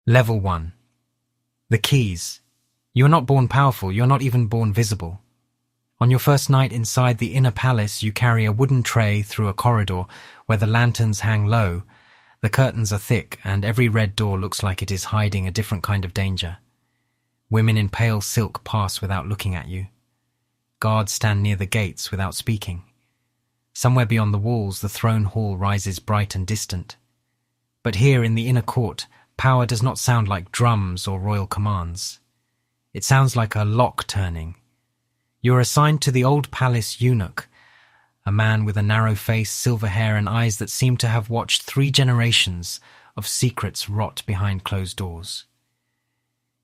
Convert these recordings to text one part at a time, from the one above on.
Level 1. The keys. You are not born powerful, you are not even born visible. On your first night inside the inner palace, you carry a wooden tray through a corridor where the lanterns hang low, the curtains are thick, and every red door looks like it is hiding a different kind of danger. Women in pale silk pass without looking at you. Guards stand near the gates without speaking. Somewhere beyond the walls, the throne hall rises bright and distant. But here in the inner court, power does not sound like drums or royal commands. It sounds like a lock turning. You are assigned to the old palace eunuch, a man with a narrow face, silver hair, and eyes that seem to have watched 3 generations of secrets rot behind closed doors.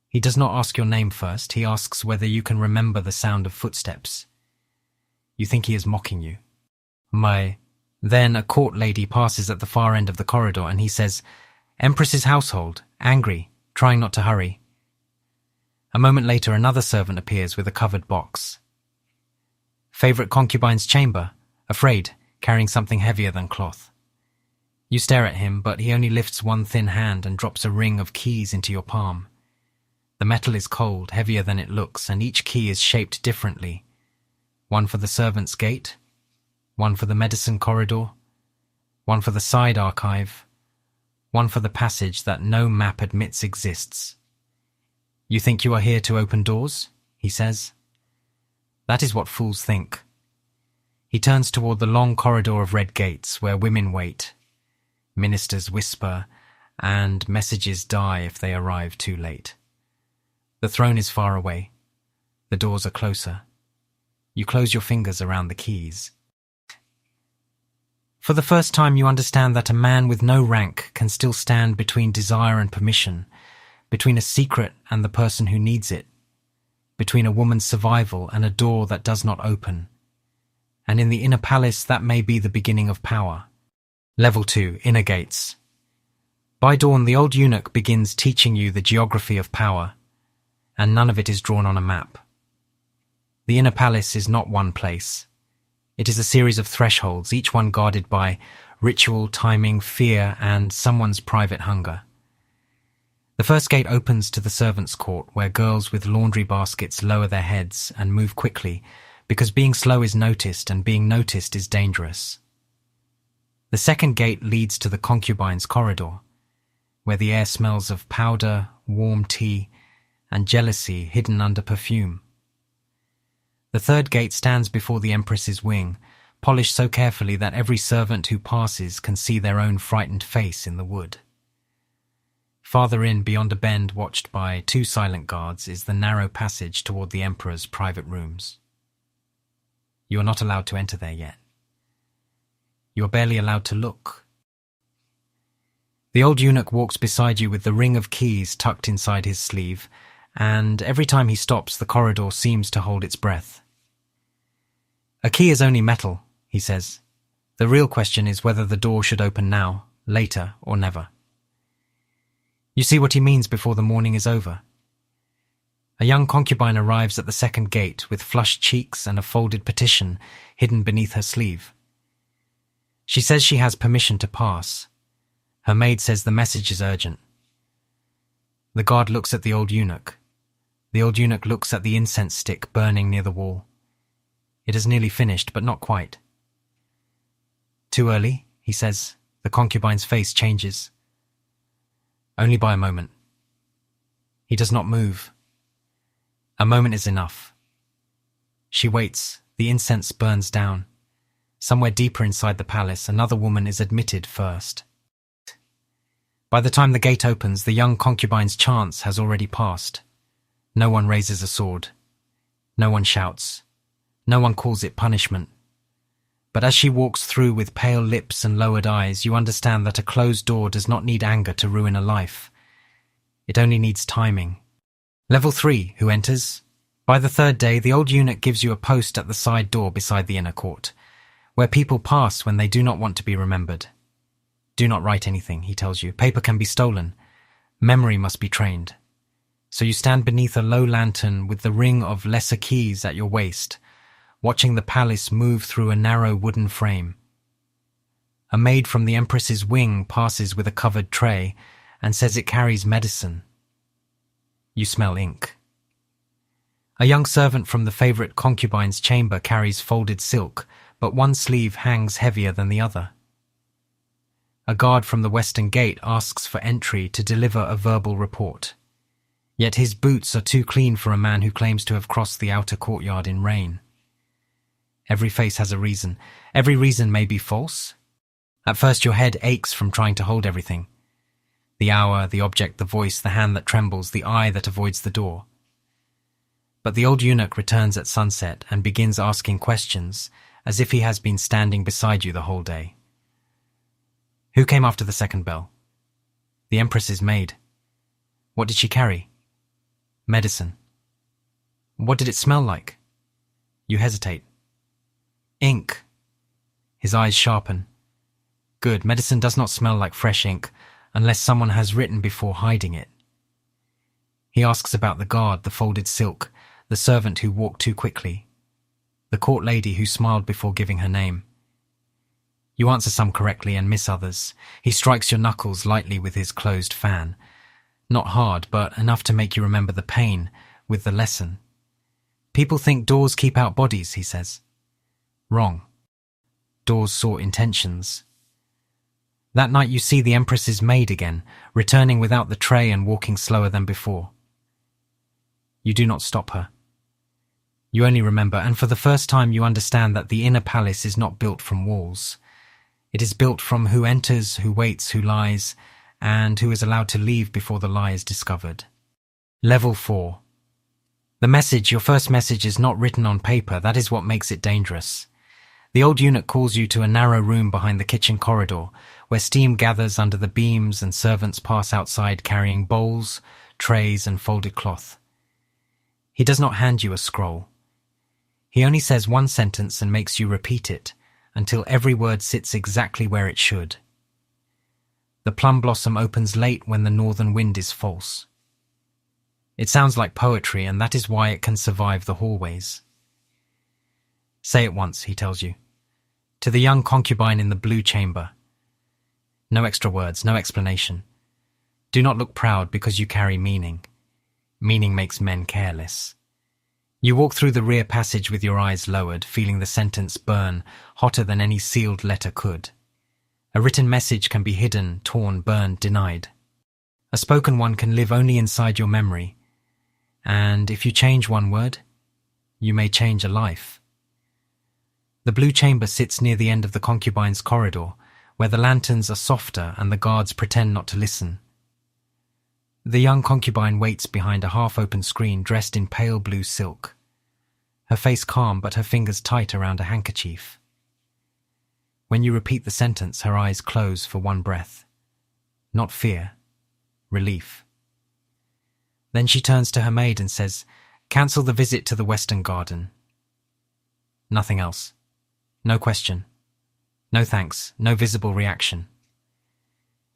He does not ask your name first, he asks whether you can remember the sound of footsteps. You think he is mocking you. Then a court lady passes at the far end of the corridor and he says, "Empress's household, angry, trying not to hurry." A moment later, another servant appears with a covered box. "Favorite concubine's chamber, afraid, carrying something heavier than cloth." You stare at him, but he only lifts one thin hand and drops a ring of keys into your palm. The metal is cold, heavier than it looks, and each key is shaped differently. One for the servant's gate, one for the medicine corridor, one for the side archive, one for the passage that no map admits exists. "You think you are here to open doors?" he says. "That is what fools think." He turns toward the long corridor of red gates where women wait. Ministers whisper, and messages die if they arrive too late. The throne is far away. The doors are closer. You close your fingers around the keys. For the first time you understand that a man with no rank can still stand between desire and permission, between a secret and the person who needs it, between a woman's survival and a door that does not open. And in the inner palace, that may be the beginning of power. Level 2, Inner Gates. By dawn, the old eunuch begins teaching you the geography of power, and none of it is drawn on a map. The inner palace is not one place. It is a series of thresholds, each one guarded by ritual, timing, fear, and someone's private hunger. The first gate opens to the servants' court, where girls with laundry baskets lower their heads and move quickly, because being slow is noticed and being noticed is dangerous. The second gate leads to the concubine's corridor, where the air smells of powder, warm tea, and jealousy hidden under perfume. The third gate stands before the Empress's wing, polished so carefully that every servant who passes can see their own frightened face in the wood. Farther in, beyond a bend watched by 2 silent guards, is the narrow passage toward the Emperor's private rooms. You are not allowed to enter there yet. You are barely allowed to look. The old eunuch walks beside you with the ring of keys tucked inside his sleeve, and every time he stops, the corridor seems to hold its breath. "A key is only metal," he says. "The real question is whether the door should open now, later, or never." You see what he means before the morning is over. A young concubine arrives at the second gate with flushed cheeks and a folded petition hidden beneath her sleeve. She says she has permission to pass. Her maid says the message is urgent. The guard looks at the old eunuch. The old eunuch looks at the incense stick burning near the wall. It is nearly finished, but not quite. "Too early?" he says. The concubine's face changes. "Only by a moment." He does not move. A moment is enough. She waits. The incense burns down. Somewhere deeper inside the palace, another woman is admitted first. By the time the gate opens, the young concubine's chance has already passed. No one raises a sword. No one shouts. No one calls it punishment. But as she walks through with pale lips and lowered eyes, you understand that a closed door does not need anger to ruin a life. It only needs timing. Level 3, who enters? By the third day, the old eunuch gives you a post at the side door beside the inner court, where people pass when they do not want to be remembered. Do not write anything, he tells you. Paper can be stolen. Memory must be trained. So you stand beneath a low lantern with the ring of lesser keys at your waist, watching the palace move through a narrow wooden frame. A maid from the Empress's wing passes with a covered tray, and says it carries medicine. You smell ink. A young servant from the favorite concubine's chamber carries folded silk, but one sleeve hangs heavier than the other. A guard from the western gate asks for entry to deliver a verbal report. Yet his boots are too clean for a man who claims to have crossed the outer courtyard in rain. Every face has a reason. Every reason may be false. At first your head aches from trying to hold everything. The hour, the object, the voice, the hand that trembles, the eye that avoids the door. But the old eunuch returns at sunset and begins asking questions, as if he has been standing beside you the whole day. Who came after the second bell? The Empress's maid. What did she carry? Medicine. What did it smell like? You hesitate. Ink. His eyes sharpen. Good, medicine does not smell like fresh ink, unless someone has written before hiding it. He asks about the guard, the folded silk, the servant who walked too quickly, the court lady who smiled before giving her name. You answer some correctly and miss others. He strikes your knuckles lightly with his closed fan. Not hard, but enough to make you remember the pain, with the lesson. People think doors keep out bodies, he says. Wrong. Doors saw intentions. That night you see the Empress's maid again, returning without the tray and walking slower than before. You do not stop her. You only remember, and for the first time you understand that the inner palace is not built from walls. It is built from who enters, who waits, who lies, and who is allowed to leave before the lie is discovered. Level 4. The message, your first message, is not written on paper. That is what makes it dangerous. The old eunuch calls you to a narrow room behind the kitchen corridor, where steam gathers under the beams and servants pass outside carrying bowls, trays, and folded cloth. He does not hand you a scroll. He only says one sentence and makes you repeat it, until every word sits exactly where it should. The plum blossom opens late when the northern wind is false. It sounds like poetry, and that is why it can survive the hallways. Say it once, he tells you. To the young concubine in the blue chamber. No extra words, no explanation. Do not look proud because you carry meaning. Meaning makes men careless. You walk through the rear passage with your eyes lowered, feeling the sentence burn, hotter than any sealed letter could. A written message can be hidden, torn, burned, denied. A spoken one can live only inside your memory. And if you change one word, you may change a life. The blue chamber sits near the end of the concubine's corridor, where the lanterns are softer and the guards pretend not to listen. The young concubine waits behind a half-open screen dressed in pale blue silk. Her face calm but her fingers tight around a handkerchief. When you repeat the sentence, her eyes close for one breath. Not fear, relief. Then she turns to her maid and says, "Cancel the visit to the western garden." Nothing else. No question. No thanks, no visible reaction.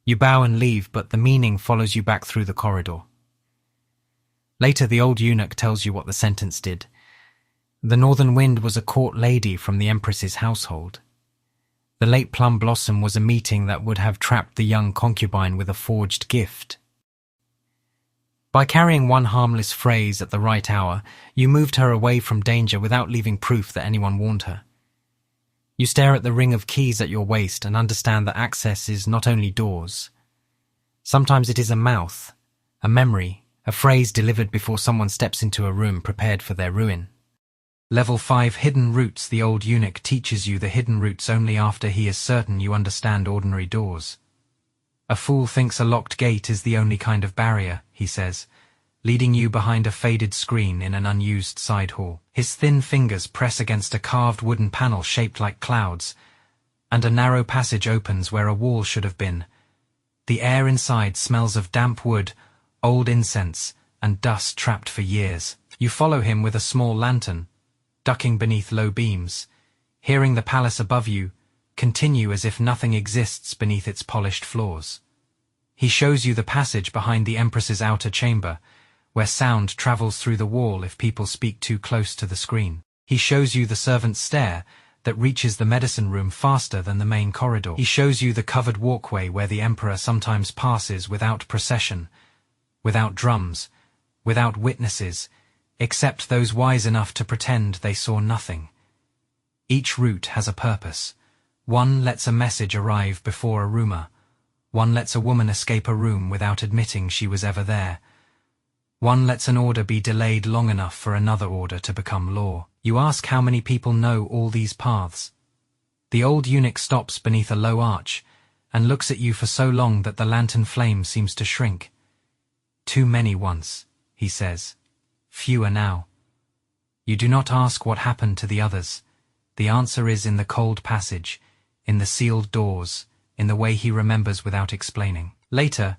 You bow and leave, but the meaning follows you back through the corridor. Later, the old eunuch tells you what the sentence did. The northern wind was a court lady from the Empress's household. The late plum blossom was a meeting that would have trapped the young concubine with a forged gift. By carrying one harmless phrase at the right hour, you moved her away from danger without leaving proof that anyone warned her. You stare at the ring of keys at your waist and understand that access is not only doors. Sometimes it is a mouth, a memory, a phrase delivered before someone steps into a room prepared for their ruin. Level 5 Hidden Roots. The old eunuch teaches you the hidden roots only after he is certain you understand ordinary doors. A fool thinks a locked gate is the only kind of barrier, he says, leading you behind a faded screen in an unused side hall. His thin fingers press against a carved wooden panel shaped like clouds, and a narrow passage opens where a wall should have been. The air inside smells of damp wood, old incense, and dust trapped for years. You follow him with a small lantern, ducking beneath low beams. Hearing the palace above you, continue as if nothing exists beneath its polished floors. He shows you the passage behind the Empress's outer chamber, where sound travels through the wall if people speak too close to the screen. He shows you the servants' stair, that reaches the medicine room faster than the main corridor. He shows you the covered walkway where the Emperor sometimes passes without procession, without drums, without witnesses, except those wise enough to pretend they saw nothing. Each route has a purpose. One lets a message arrive before a rumor. One lets a woman escape a room without admitting she was ever there. One lets an order be delayed long enough for another order to become law. You ask how many people know all these paths. The old eunuch stops beneath a low arch and looks at you for so long that the lantern flame seems to shrink. Too many once, he says. Fewer now. You do not ask what happened to the others. The answer is in the cold passage, in the sealed doors, in the way he remembers without explaining. Later,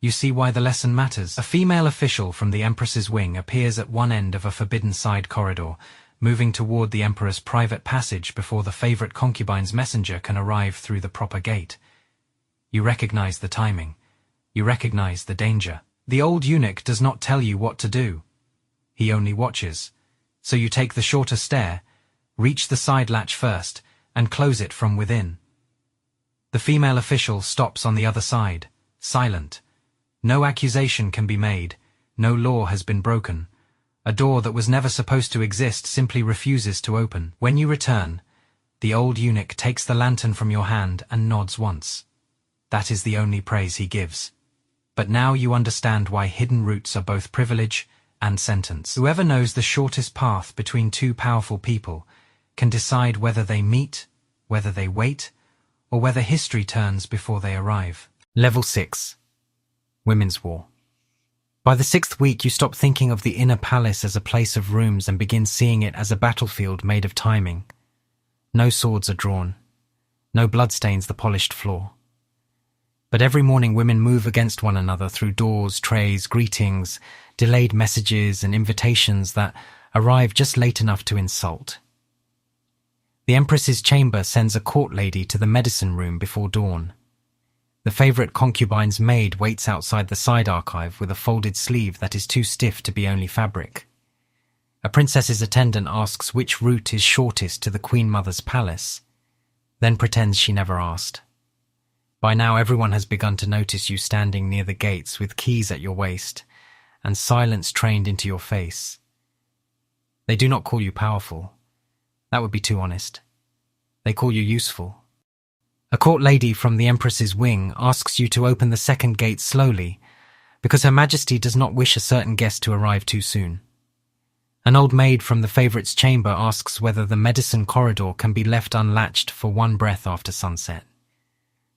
you see why the lesson matters. A female official from the Empress's wing appears at one end of a forbidden side corridor, moving toward the Emperor's private passage before the favorite concubine's messenger can arrive through the proper gate. You recognize the timing. You recognize the danger. The old eunuch does not tell you what to do. He only watches. So you take the shorter stair, reach the side latch first, and close it from within. The female official stops on the other side, silent. No accusation can be made. No law has been broken. A door that was never supposed to exist simply refuses to open. When you return, the old eunuch takes the lantern from your hand and nods once. That is the only praise he gives. But now you understand why hidden routes are both privilege and sentence. Whoever knows the shortest path between two powerful people can decide whether they meet, whether they wait, or whether history turns before they arrive. Level 6. Women's War. By the 6th week, you stop thinking of the inner palace as a place of rooms and begin seeing it as a battlefield made of timing. No swords are drawn. No blood stains the polished floor. But every morning women move against one another through doors, trays, greetings, delayed messages and invitations that arrive just late enough to insult. The Empress's chamber sends a court lady to the medicine room before dawn. The favorite concubine's maid waits outside the side archive with a folded sleeve that is too stiff to be only fabric. A princess's attendant asks which route is shortest to the Queen Mother's palace, then pretends she never asked. By now everyone has begun to notice you standing near the gates with keys at your waist and silence trained into your face. They do not call you powerful. That would be too honest. They call you useful. A court lady from the Empress's wing asks you to open the second gate slowly, because Her Majesty does not wish a certain guest to arrive too soon. An old maid from the favourite's chamber asks whether the medicine corridor can be left unlatched for one breath after sunset.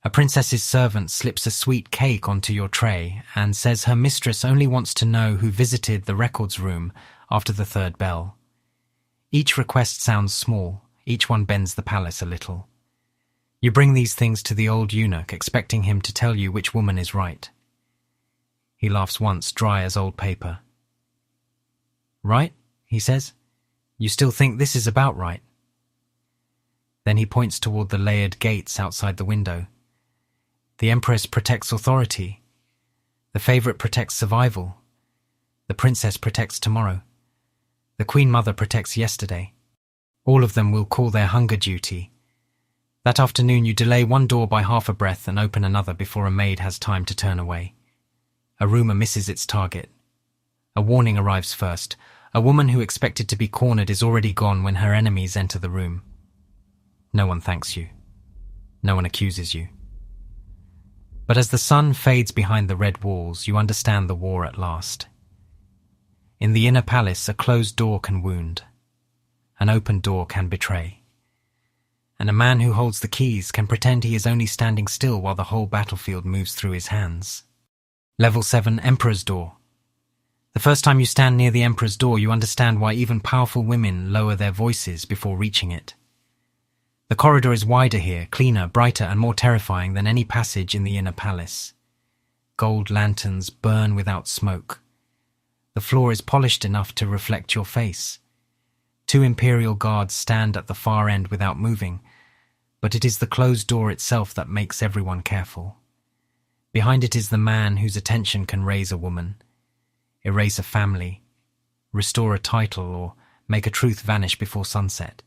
A princess's servant slips a sweet cake onto your tray and says her mistress only wants to know who visited the records room after the third bell. Each request sounds small, each one bends the palace a little. You bring these things to the old eunuch, expecting him to tell you which woman is right. He laughs once, dry as old paper. Right? He says. You still think this is about right? Then he points toward the layered gates outside the window. The Empress protects authority. The favorite protects survival. The princess protects tomorrow. The Queen Mother protects yesterday. All of them will call their hunger duty. That afternoon you delay one door by half a breath and open another before a maid has time to turn away. A rumour misses its target. A warning arrives first. A woman who expected to be cornered is already gone when her enemies enter the room. No one thanks you. No one accuses you. But as the sun fades behind the red walls, you understand the war at last. In the inner palace, a closed door can wound. An open door can betray. And a man who holds the keys can pretend he is only standing still while the whole battlefield moves through his hands. Level 7, Emperor's Door. The first time you stand near the Emperor's door, you understand why even powerful women lower their voices before reaching it. The corridor is wider here, cleaner, brighter, and more terrifying than any passage in the inner palace. Gold lanterns burn without smoke. The floor is polished enough to reflect your face. 2 imperial guards stand at the far end without moving, but it is the closed door itself that makes everyone careful. Behind it is the man whose attention can raise a woman, erase a family, restore a title, or make a truth vanish before sunset.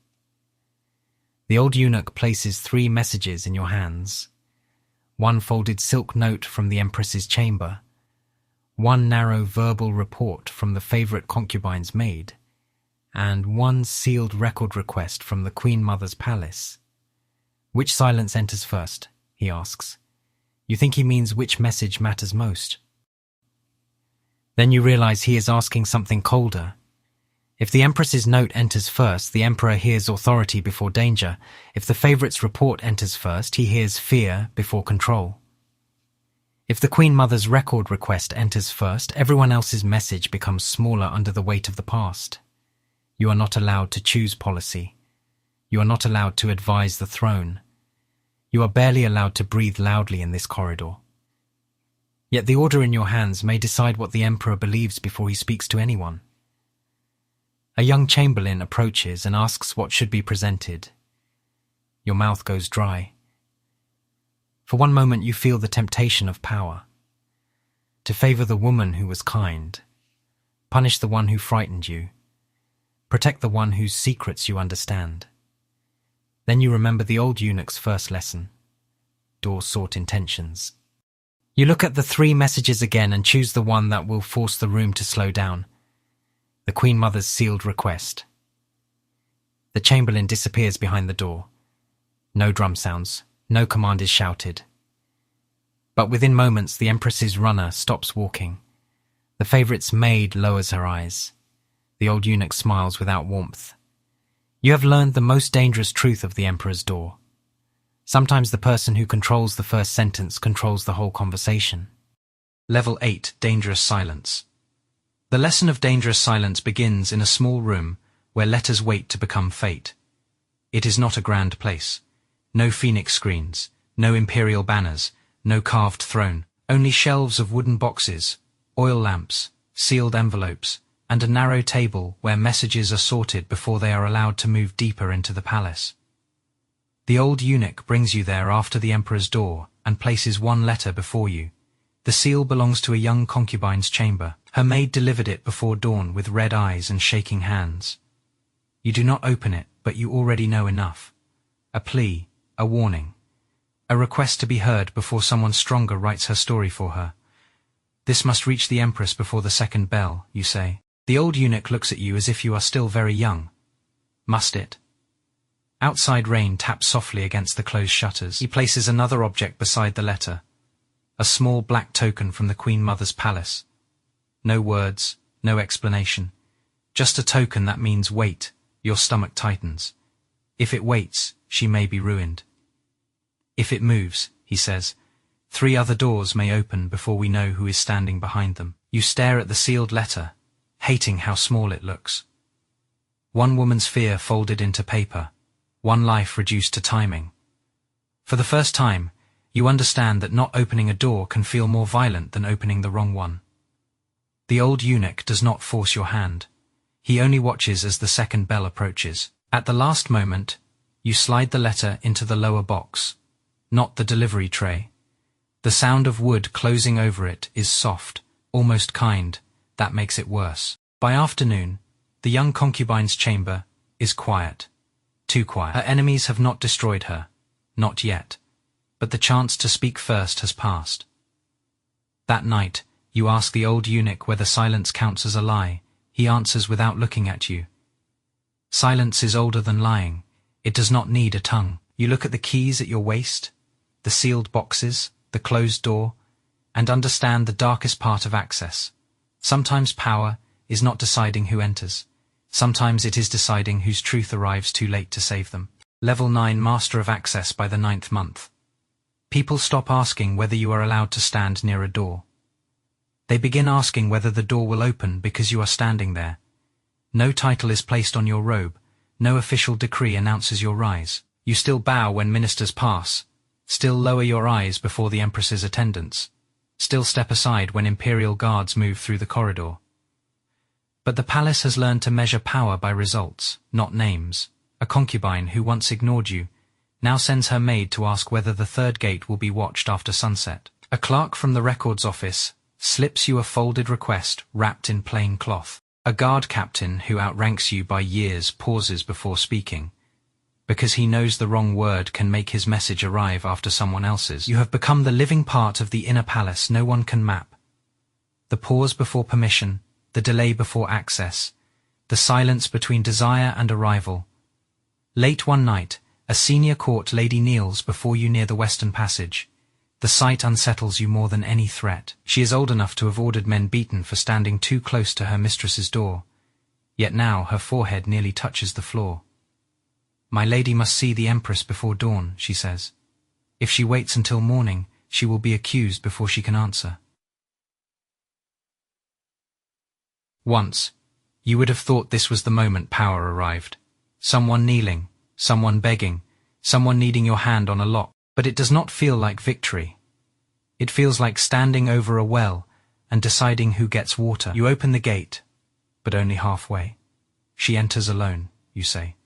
The old eunuch places 3 messages in your hands. 1 folded silk note from the Empress's chamber, 1 narrow verbal report from the favorite concubine's maid, and 1 sealed record request from the Queen Mother's palace. Which silence enters first? He asks. You think he means which message matters most. Then you realize he is asking something colder. If the Empress's note enters first, the Emperor hears authority before danger. If the favorite's report enters first, he hears fear before control. If the Queen Mother's record request enters first, everyone else's message becomes smaller under the weight of the past. You are not allowed to choose policy. You are not allowed to advise the throne. You are barely allowed to breathe loudly in this corridor. Yet the order in your hands may decide what the Emperor believes before he speaks to anyone. A young chamberlain approaches and asks what should be presented. Your mouth goes dry. For one moment you feel the temptation of power. To favor the woman who was kind. Punish the one who frightened you. Protect the one whose secrets you understand. Then you remember the old eunuch's first lesson. Door sought intentions. You look at the 3 messages again and choose the one that will force the room to slow down. The Queen Mother's sealed request. The chamberlain disappears behind the door. No drum sounds, no command is shouted. But within moments the Empress's runner stops walking. The favorite's maid lowers her eyes. The old eunuch smiles without warmth. You have learned the most dangerous truth of the Emperor's door. Sometimes the person who controls the first sentence controls the whole conversation. Level 8, Dangerous Silence. The lesson of dangerous silence begins in a small room where letters wait to become fate. It is not a grand place. No phoenix screens, no imperial banners, no carved throne, only shelves of wooden boxes, oil lamps, sealed envelopes, and a narrow table where messages are sorted before they are allowed to move deeper into the palace. The old eunuch brings you there after the Emperor's door and places 1 letter before you. The seal belongs to a young concubine's chamber. Her maid delivered it before dawn with red eyes and shaking hands. You do not open it, but you already know enough. A plea, a warning, a request to be heard before someone stronger writes her story for her. This must reach the Empress before the 2nd bell, you say. The old eunuch looks at you as if you are still very young. Must it? Outside rain taps softly against the closed shutters. He places another object beside the letter. A small black token from the Queen Mother's palace. No words, no explanation. Just a token that means wait, your stomach tightens. If it waits, she may be ruined. If it moves, he says, 3 other doors may open before we know who is standing behind them. You stare at the sealed letter, hating how small it looks. 1 woman's fear folded into paper, 1 life reduced to timing. For the first time, you understand that not opening a door can feel more violent than opening the wrong one. The old eunuch does not force your hand. He only watches as the 2nd bell approaches. At the last moment, you slide the letter into the lower box, not the delivery tray. The sound of wood closing over it is soft, almost kind. That makes it worse. By afternoon, the young concubine's chamber is quiet. Too quiet. Her enemies have not destroyed her. Not yet. But the chance to speak first has passed. That night, you ask the old eunuch whether silence counts as a lie. He answers without looking at you. Silence is older than lying. It does not need a tongue. You look at the keys at your waist, the sealed boxes, the closed door, and understand the darkest part of access. Sometimes power is not deciding who enters. Sometimes it is deciding whose truth arrives too late to save them. Level 9, Master of Access by the 9th month. People stop asking whether you are allowed to stand near a door. They begin asking whether the door will open because you are standing there. No title is placed on your robe. No official decree announces your rise. You still bow when ministers pass. Still lower your eyes before the Empress's attendants. Still step aside when imperial guards move through the corridor. But the palace has learned to measure power by results, not names. A concubine who once ignored you now sends her maid to ask whether the 3rd gate will be watched after sunset. A clerk from the records office slips you a folded request wrapped in plain cloth. A guard captain who outranks you by years pauses before speaking. because he knows the wrong word can make his message arrive after someone else's. You have become the living part of the inner palace no one can map. The pause before permission, the delay before access, the silence between desire and arrival. Late one night, a senior court lady kneels before you near the western passage. The sight unsettles you more than any threat. She is old enough to have ordered men beaten for standing too close to her mistress's door. Yet now her forehead nearly touches the floor. "My lady must see the Empress before dawn," she says. "If she waits until morning, she will be accused before she can answer." Once, you would have thought this was the moment power arrived. Someone kneeling, someone begging, someone needing your hand on a lock. But it does not feel like victory. It feels like standing over a well and deciding who gets water. You open the gate, but only halfway. "She enters alone," you say.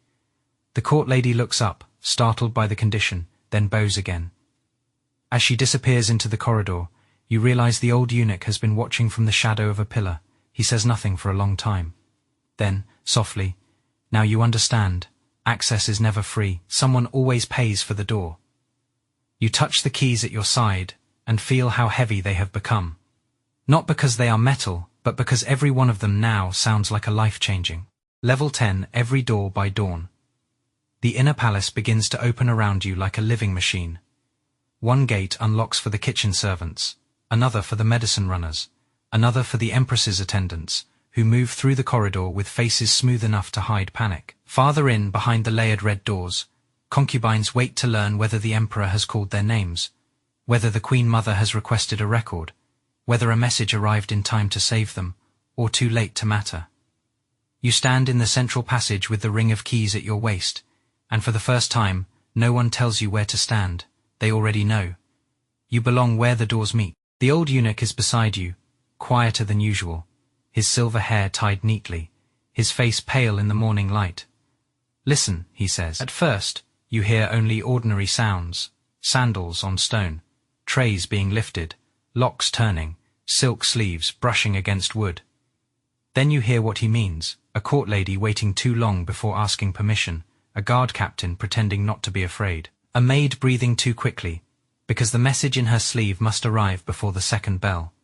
The court lady looks up, startled by the condition, then bows again. As she disappears into the corridor, you realize the old eunuch has been watching from the shadow of a pillar. He says nothing for a long time. Then, softly, "Now you understand. Access is never free. Someone always pays for the door." You touch the keys at your side and feel how heavy they have become. Not because they are metal, but because every one of them now sounds like a life-changing. Level 10, every door by dawn. The inner palace begins to open around you like a living machine. One gate unlocks for the kitchen servants, another for the medicine runners, another for the Empress's attendants, who move through the corridor with faces smooth enough to hide panic. Farther in, behind the layered red doors, concubines wait to learn whether the Emperor has called their names, whether the Queen Mother has requested a record, whether a message arrived in time to save them, or too late to matter. You stand in the central passage with the ring of keys at your waist, and for the first time, no one tells you where to stand. They already know. You belong where the doors meet. The old eunuch is beside you, quieter than usual, his silver hair tied neatly, his face pale in the morning light. "Listen," he says. At first, you hear only ordinary sounds: sandals on stone, trays being lifted, locks turning, silk sleeves brushing against wood. Then you hear what he means: a court lady waiting too long before asking permission, a guard captain pretending not to be afraid, a maid breathing too quickly, because the message in her sleeve must arrive before the second bell.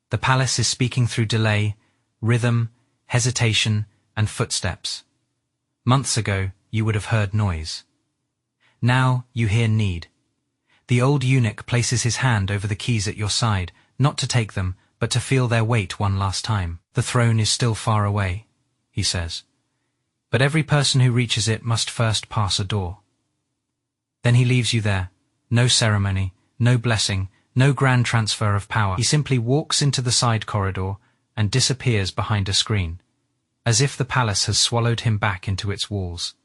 The palace is speaking through delay, rhythm, hesitation, and footsteps. Months ago, you would have heard noise. Now you hear need. The old eunuch places his hand over the keys at your side, not to take them, but to feel their weight one last time. "The throne is still far away," he says. "But every person who reaches it must first pass a door." Then he leaves you there. No ceremony, no blessing, no grand transfer of power. He simply walks into the side corridor and disappears behind a screen, as if the palace has swallowed him back into its walls.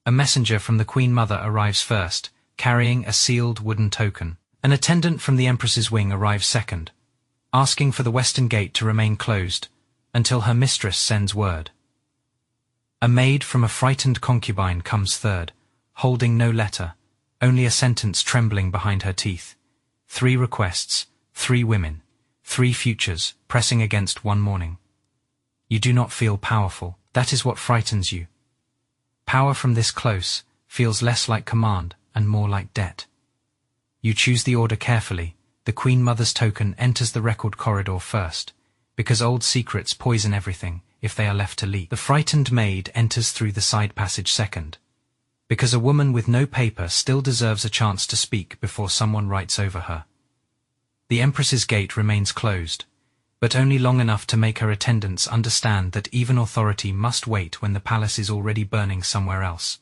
A messenger from the Queen Mother arrives first, carrying a sealed wooden token. An attendant from the Empress's wing arrives second, asking for the western gate to remain closed until her mistress sends word. A maid from a frightened concubine comes third, holding no letter, only a sentence trembling behind her teeth. 3 requests, 3 women, 3 futures pressing against one morning. You do not feel powerful. That is what frightens you. Power from this close feels less like command and more like debt. You choose the order carefully. The Queen Mother's token enters the record corridor first, because old secrets poison everything if they are left to leak. The frightened maid enters through the side passage second, because a woman with no paper still deserves a chance to speak before someone writes over her. The Empress's gate remains closed, but only long enough to make her attendants understand that even authority must wait when the palace is already burning somewhere else.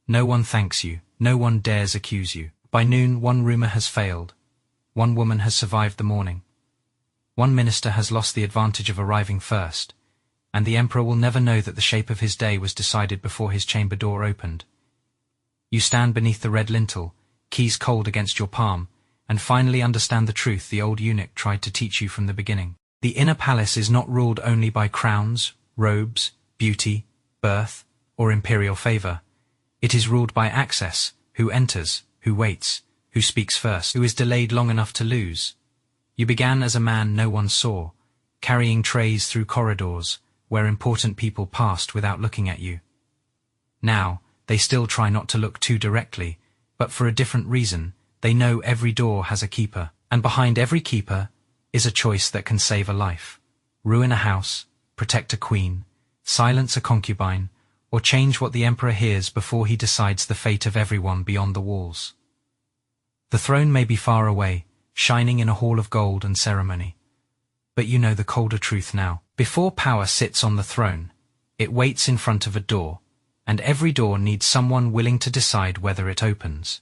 No one thanks you, no one dares accuse you. By noon, one rumor has failed. One woman has survived the morning. One minister has lost the advantage of arriving first, and the Emperor will never know that the shape of his day was decided before his chamber door opened. You stand beneath the red lintel, keys cold against your palm, and finally understand the truth the old eunuch tried to teach you from the beginning. The inner palace is not ruled only by crowns, robes, beauty, birth, or imperial favor. It is ruled by access: who enters, who waits, who speaks first, who is delayed long enough to lose. You began as a man no one saw, carrying trays through corridors where important people passed without looking at you. Now, They still try not to look too directly, but for a different reason. They know every door has a keeper, and behind every keeper is a choice that can save a life, ruin a house, protect a queen, silence a concubine, or change what the emperor hears before he decides the fate of everyone beyond the walls. The throne may be far away, shining in a hall of gold and ceremony. But you know the colder truth now. Before power sits on the throne, it waits in front of a door, and every door needs someone willing to decide whether it opens.